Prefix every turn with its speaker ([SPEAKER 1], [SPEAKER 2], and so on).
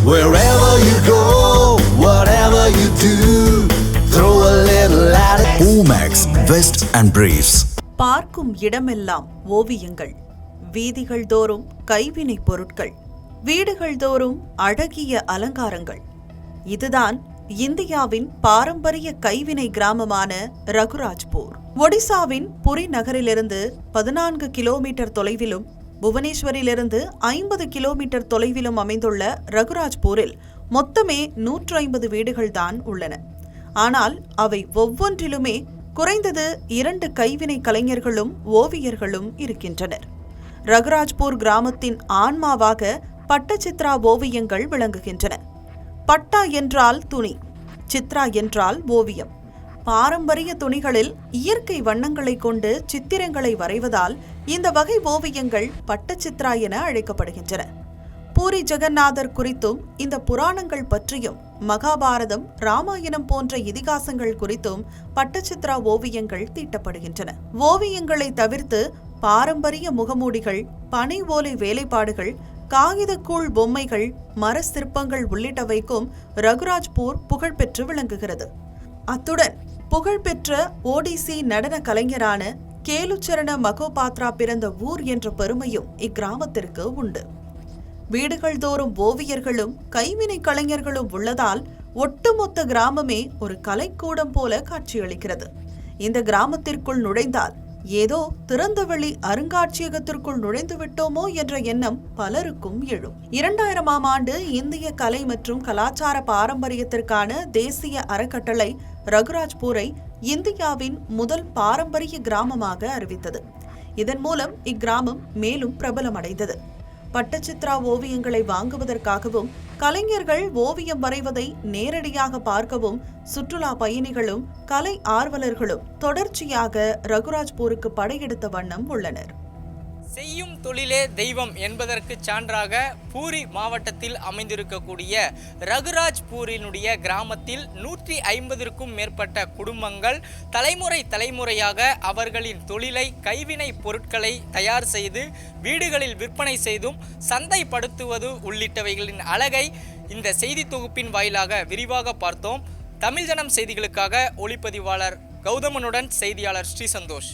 [SPEAKER 1] Wherever you go, whatever you do, throw a little at it. Omax, Vest and Briefs.
[SPEAKER 2] பார்க்கும் இடமெல்லாம் ஓவியங்கள், வீதிகள் தோறும் கைவினை பொருட்கள், வீடுகள் தோறும் அழகிய அலங்காரங்கள். இதுதான் இந்தியாவின் பாரம்பரிய கைவினை கிராமமான ரகுராஜ்பூர். ஒடிசாவின் புரி நகரிலிருந்து 14 கிலோமீட்டர் தொலைவிலும் புவனேஸ்வரிலிருந்து 50 கிலோமீட்டர் தொலைவிலும் அமைந்துள்ள ரகுராஜ்பூரில் மொத்தமே 150 வீடுகள் தான் உள்ளன. ஆனால் அவை ஒவ்வொன்றிலுமே குறைந்தது 2 கைவினை கலைஞர்களும் ஓவியர்களும் இருக்கின்றனர். ரகுராஜ்பூர் கிராமத்தின் ஆன்மாவாக பட்டச்சித்ரா ஓவியங்கள் விளங்குகின்றன. பட்டா என்றால் துணி, சித்ரா என்றால் ஓவியம். பாரம்பரிய துணிகளில் இயற்கை வண்ணங்களை கொண்டு சித்திரங்களை வரைவதால் இந்த வகை ஓவியங்கள் பட்டச்சித்ரா என அழைக்கப்படுகின்றன. பூரி ஜெகநாதர் குறித்தும் இந்த புராணங்கள் பற்றியும் மகாபாரதம், ராமாயணம் போன்ற இதிகாசங்கள் குறித்தும் பட்டச்சித்ரா ஓவியங்கள் தீட்டப்படுகின்றன. ஓவியங்களை தவிர்த்து பாரம்பரிய முகமூடிகள், பனை ஓலை வேலைப்பாடுகள், காகிதக்கூழ் பொம்மைகள், மர சிற்பங்கள் உள்ளிட்டவைக்கும் ரகுராஜ்பூர் புகழ்பெற்று விளங்குகிறது. அத்துடன் புகழ்பெற்ற ஓடிசி நடன கலைஞரான கேலுச்சரண மகோபாத்ரா பிறந்த ஊர் என்ற பெருமையும் இக்கிராமத்திற்கு உண்டு. வீடுகள் தோறும் ஓவியர்களும் கைவினை கலைஞர்களும் உள்ளதால் ஒட்டுமொத்த கிராமமே ஒரு கலைக்கூடம் போல காட்சியளிக்கிறது. இந்த கிராமத்திற்குள் நுழைந்தால் ஏதோ திறந்தவெளி அருங்காட்சியகத்திற்குள் நுழைந்து விட்டோமோ என்ற எண்ணம் பலருக்கும் எழும். 2000ஆம் ஆண்டு இந்திய கலை மற்றும் கலாச்சார பாரம்பரியத்திற்கான தேசிய அறக்கட்டளை ரகுராஜ்பூரை இந்தியாவின் முதல் பாரம்பரிய கிராமமாக அறிவித்தது. இதன் மூலம் இக்கிராமம் மேலும் பிரபலமடைந்தது. பட்டச்சித்ரா ஓவியங்களை வாங்குவதற்காகவும் கலைஞர்கள் ஓவியம் வரைவதை நேரடியாக பார்க்கவும் சுற்றுலா பயணிகளும் கலை ஆர்வலர்களும் தொடர்ச்சியாக ரகுராஜ்பூருக்கு படையெடுத்த வண்ணம் உள்ளனர்.
[SPEAKER 3] செய்யும் தொழிலே தெய்வம் என்பதற்கு சான்றாக பூரி மாவட்டத்தில் அமைந்திருக்கக்கூடிய ரகுராஜ்பூரினுடைய கிராமத்தில் 150க்கும் மேற்பட்ட குடும்பங்கள் தலைமுறையாக அவர்களின் தொழிலை, கைவினை பொருட்களை தயார் செய்து வீடுகளில் விற்பனை செய்தும் சந்தைப்படுத்துவது உள்ளிட்டவைகளின் அழகை இந்த செய்தி தொகுப்பின் வாயிலாக விரிவாக பார்த்தோம். தமிழ் ஜனம் செய்திகளுக்காக ஒளிப்பதிவாளர் கௌதமனுடன் செய்தியாளர் ஸ்ரீ சந்தோஷ்.